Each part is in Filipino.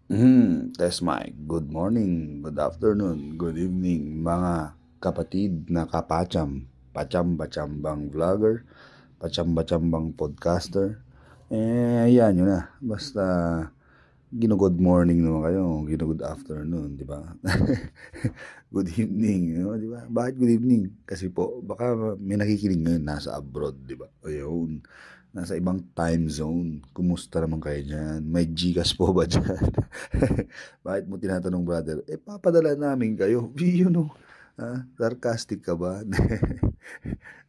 Test mic. Good morning, good afternoon, good evening, mga kapatid na kapacham, pacham-pachambang vlogger, pacham-pachambang podcaster. Ayan yun na. Basta, gino-good morning naman kayo, gino-good afternoon, di ba? Good evening, di ba? Bakit good evening? Kasi po, baka may nakikinig ngayon nasa abroad, di ba? Ayun, nasa ibang time zone. Kumusta naman kayo dyan? May Gcash po ba dyan? Bakit mo tinatanong, brother? Papadala namin kayo. Yun o. Sarcastic ka ba?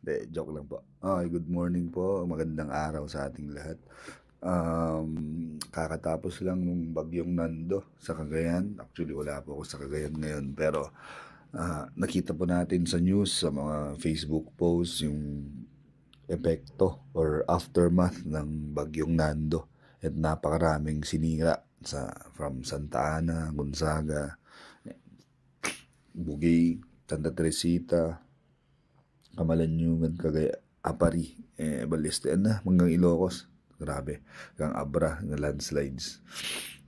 De, joke lang po. Okay, good morning po. Magandang araw sa ating lahat. Kakatapos lang nung bagyong Nando sa Cagayan. Actually, wala po ako sa Cagayan ngayon. Pero, nakita po natin sa news, sa mga Facebook posts, yung epekto or aftermath ng bagyong Nando at napakaraming sinira from Santa Ana, Gonzaga, Bugay, Santa Teresita, Camalanyugan, Cagaya, Apari, Balestean na, hanggang Ilocos. Grabe, hanggang Abra, na landslides.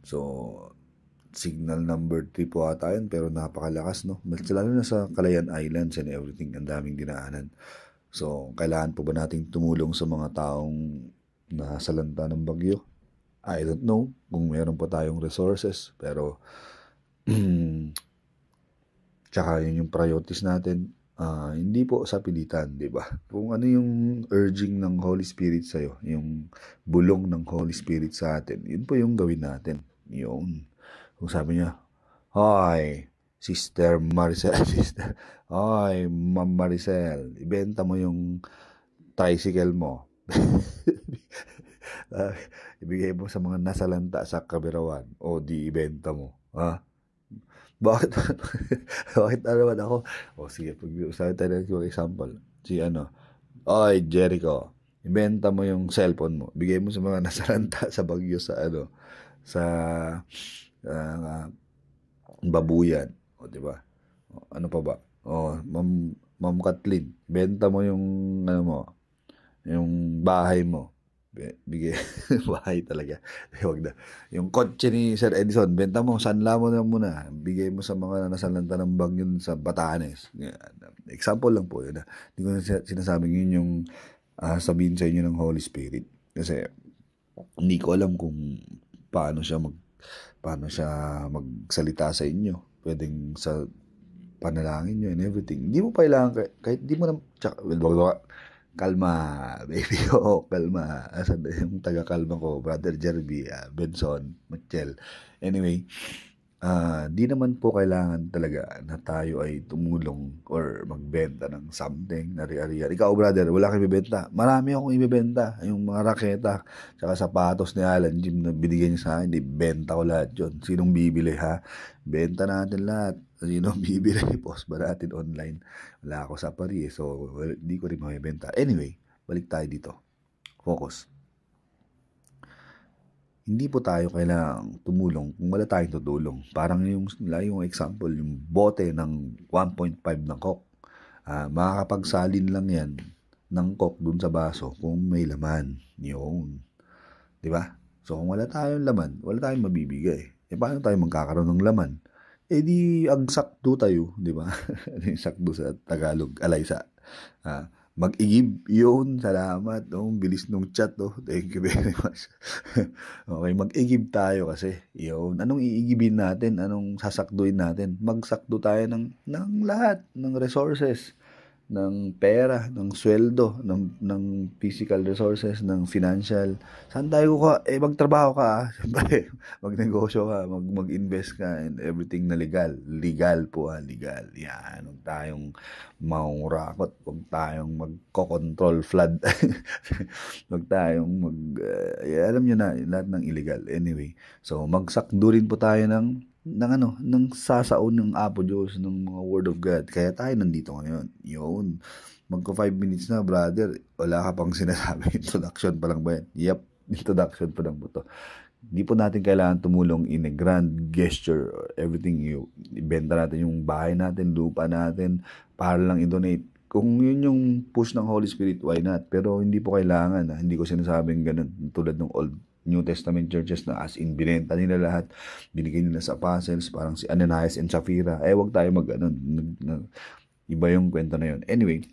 So, signal number 3 po ata yun, pero napakalakas, no? Lalo na sa Calayan Islands and everything, ang daming dinaanan. So, kailangan po ba nating tumulong sa mga taong nasalanta ng bagyo? I don't know kung meron pa tayong resources, pero tsaka yun yung priorities natin. Hindi po sa pilitan, di ba? Kung ano yung urging ng Holy Spirit sa'yo, yung bulong ng Holy Spirit sa atin, yun po yung gawin natin. Yun. Kung sabi niya, "Hi, Sister Maricel, Sister, hi, Ma'am Maricel, ibenta mo yung tricycle mo." Ah, ibigay mo sa mga nasalanta sa Kabirawan o di ibenta mo. Ha? Bakit? Bakit na naman ako? O sige, pag-usapan tayo ng example. Si ano, oy, Jericho, ibenta mo yung cellphone mo. Bigay mo sa mga nasalanta sa bagyo sa ano, sa uh, babuyan. O, di ba? O, ano pa ba? O, Ma'am Kathleen, benta mo yung, ano mo, yung bahay mo. Bigay, bahay talaga. Huwag na. Yung kotse ni Sir Edison, benta mo, sanla mo na muna. Bigay mo sa mga nasalanta ng bagyo sa Batanes. Yan. Example lang po yun. Hindi ko sinasabing yun yung sabihin sa inyo ng Holy Spirit. Kasi hindi ko alam kung paano siya paano siya magsalita sa inyo. Pwedeng sa panalangin nyo and everything. Hindi mo kailangan, kahit di mo na, tsaka, kalma, baby ko, kalma. Asan na yung taga-kalma ko, Brother Jerby, Benson, Mitchell. Anyway, di naman po kailangan talaga na tayo ay tumulong or magbenta ng something na ari-arian. Ikaw, brother, wala kang ibibenta. Marami akong ibibenta. Yung mga raketa, tsaka sapatos ni Alan Jim na binigyan niya sa akin, di benta ko lahat yun. Sinong bibili, ha? Benta natin lahat. Sinong bibili? Post ba natin online? Wala ako sa Paris, so di ko rin makibenta. Anyway, balik tayo dito. Focus. Hindi po tayo kailangang tumulong kung wala tayong tutulong. Parang yung example, yung bote ng 1.5 ng Coke. Makakapagsalin lang yan ng Coke dun sa baso kung may laman. Yun. Di ba? So kung wala tayong laman, wala tayong mabibigay. Paano tayo magkakaroon ng laman? Di agsakdo tayo, di ba? Yung sakdo sa Tagalog, alaysa. Ah, Mag-igib. Yun, salamat. Oh, bilis nung chat. Oh. Thank you very much. Okay, mag-igib tayo kasi. Yun. Anong iigibin natin? Anong sasakduin natin? Magsakdo tayo ng lahat, ng resources, ng pera, ng sweldo, ng physical resources, ng financial. Saan tayo kuha? Magtrabaho ka. Siyempre, magnegosyo ka, mag-invest ka, and everything na legal. Legal po, legal. Yan. Huwag tayong mangurakot. Huwag tayong magko-control flood. Huwag tayong alam nyo na, lahat ng illegal. Anyway, so magsakdo rin po tayo ng sasaon ng Apo Diyos, ng mga Word of God. Kaya tayo nandito ngayon. Yun. Magko 5 minutes na, brother. Wala ka pang sinasabi. Introduction pa lang ba yan? Yep. Introduction pa lang po to. Hindi po natin kailangan tumulong in a grand gesture or everything. Ibenta natin yung bahay natin, lupa natin, para lang i-donate. Kung yun yung push ng Holy Spirit, why not? Pero hindi po kailangan. Hindi ko sinasabing ganun. Tulad ng old New Testament churches na as in binenta nila lahat, binigay nila sa apostles, parang si Ananias and Sapphira. Wag tayo iba yung kwento na yun. Anyway,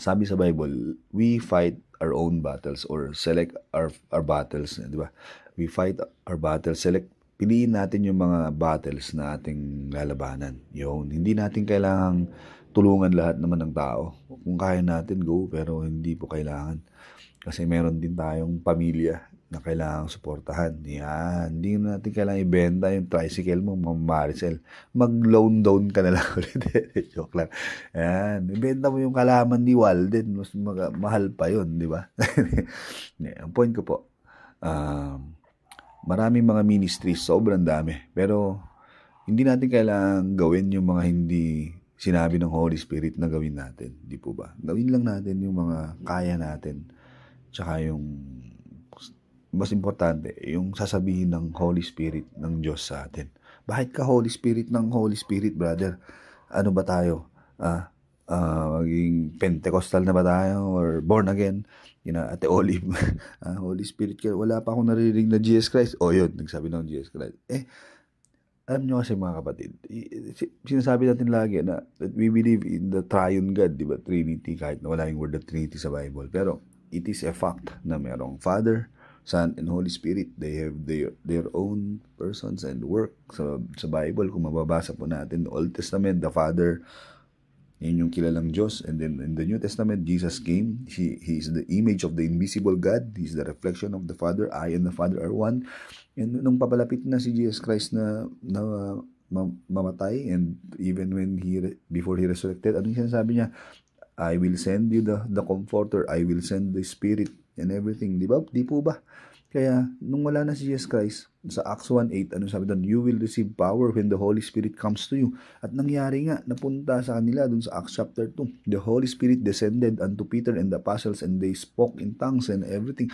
sabi sa Bible, we fight our own battles or select our battles, di ba? We fight our battles, piliin natin yung mga battles na ating lalabanan. Yun, hindi natin kailangang tulungan lahat naman ng tao. Kung kaya natin, go, pero hindi po kailangan. Kasi meron din tayong pamilya na kailangang suportahan. Yan, hindi natin kailangang ibenta yung tricycle mo, Ma'am Maricel. Mag-loan down ka na lang ulit. Joke lang. Yan, ibenta mo yung kalaman ni Walden, mas mahal pa yun, di ba? Ang point ko po, maraming mga ministries, sobrang dami. Pero, hindi natin kailangang gawin yung mga hindi sinabi ng Holy Spirit na gawin natin. Di po ba? Gawin lang natin yung mga kaya natin. Tsaka yung mas importante, yung sasabihin ng Holy Spirit ng Diyos sa atin. Bakit ka Holy Spirit ng Holy Spirit, brother? Ano ba tayo? Maging Pentecostal na ba tayo? Or born again? Ate Olive. Holy Spirit, wala pa akong naririnig na Jesus Christ. Yun, nagsabi ng Jesus Christ. Alam nyo kasi mga kapatid, sinasabi natin lagi na that we believe in the triune God, di ba? Trinity, kahit na wala yung word of Trinity sa Bible. Pero it is a fact na merong Father, Son, and Holy Spirit. They have their own persons and work. Sa Bible, kung mababasa po natin, the Old Testament, the Father, yun yung kilalang Diyos. And then in the New Testament, Jesus came. He is the image of the invisible God. He is the reflection of the Father. I and the Father are one. And nung papalapit na si Jesus Christ na mamatay, and even before he resurrected, ano yung sinasabi niya? I will send you the Comforter. I will send the Spirit and everything. Di ba? Di po ba? Kaya, nung wala na si Jesus Christ, sa Acts 1:8, ano sabi doon? You will receive power when the Holy Spirit comes to you. At nangyari nga, napunta sa kanila doon sa Acts chapter 2. The Holy Spirit descended unto Peter and the apostles, and they spoke in tongues and everything.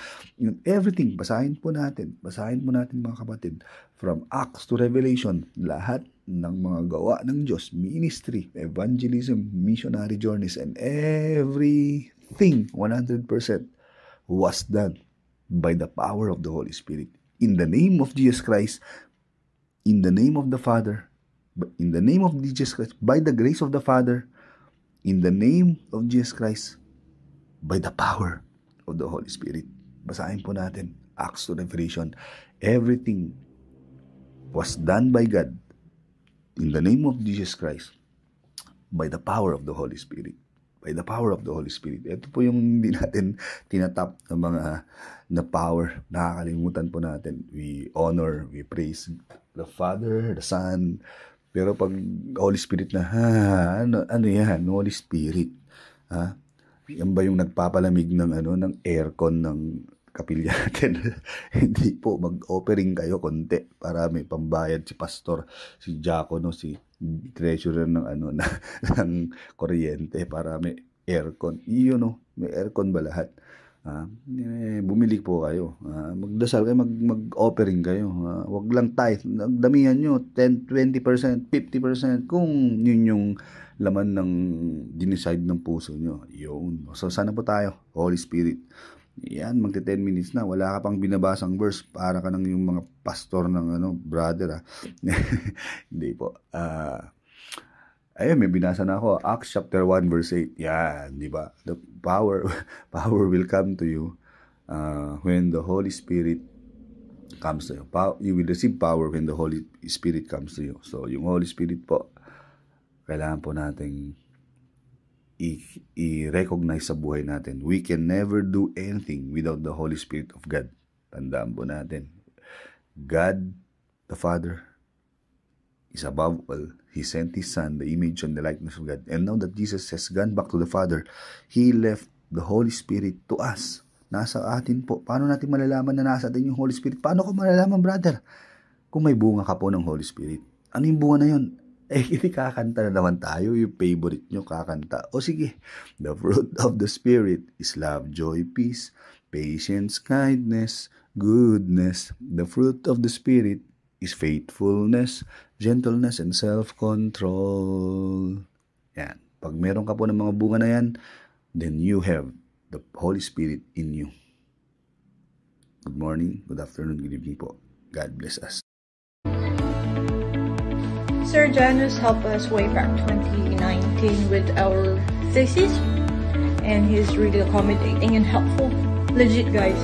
Everything, basahin po natin mga kapatid. From Acts to Revelation, lahat ng mga gawa ng Diyos, ministry, evangelism, missionary journeys, and everything, 100% was done by the power of the Holy Spirit. In the name of Jesus Christ, in the name of the Father, in the name of Jesus Christ, by the grace of the Father, in the name of Jesus Christ, by the power of the Holy Spirit. Basahin po natin, Acts to Revelation. Everything was done by God, in the name of Jesus Christ, by the power of the Holy Spirit. By the power of the Holy Spirit. Ito po yung hindi natin tinatap ng mga na power. Nakakalimutan po natin. We honor, we praise the Father, the Son. Pero pag Holy Spirit na, ano yan? Holy Spirit. Yan ba yung nagpapalamig ng aircon ng kapilya natin? Hindi po, mag-offering kayo konti para may pambayad si pastor, si diakono, si treasurer ng kuryente para may aircon. May aircon ba lahat? Bumili po kayo. Magdasal kayo, mag-offering kayo. Wag lang tithe. Damihan nyo, 10, 20%, 50%, kung yun yung laman ng dinicide ng puso nyo. Yun. So, sana po tayo, Holy Spirit. Yan, magti 10 minutes na. Wala ka pang binabasang verse. Para ka nang yung mga pastor ng brother. Hindi po. Ayun, may binasa na ako. Acts chapter 1 verse 8. Yan, di ba? The power will come to you when the Holy Spirit comes to you. You will receive power when the Holy Spirit comes to you. So, yung Holy Spirit po, kailangan po nating i-recognize sa buhay natin. We can never do anything without the Holy Spirit of God. Tandaan po natin. God, the Father, is above all. He sent His Son, the image and the likeness of God. And now that Jesus has gone back to the Father, He left the Holy Spirit to us. Nasa atin po. Paano natin malalaman na nasa atin yung Holy Spirit? Paano ko malalaman, brother? Kung may bunga ka po ng Holy Spirit. Ano yung bunga na yun? Hindi kakanta na naman tayo, yung favorite nyo kakanta. O sige, the fruit of the Spirit is love, joy, peace, patience, kindness, goodness. The fruit of the Spirit is faithfulness, gentleness, and self-control. Yan. Pag meron ka po ng mga bunga na yan, then you have the Holy Spirit in you. Good morning, good afternoon, good evening po. God bless us. Sir Janus helped us way back 2019 with our thesis, and he's really accommodating and helpful. Legit, guys.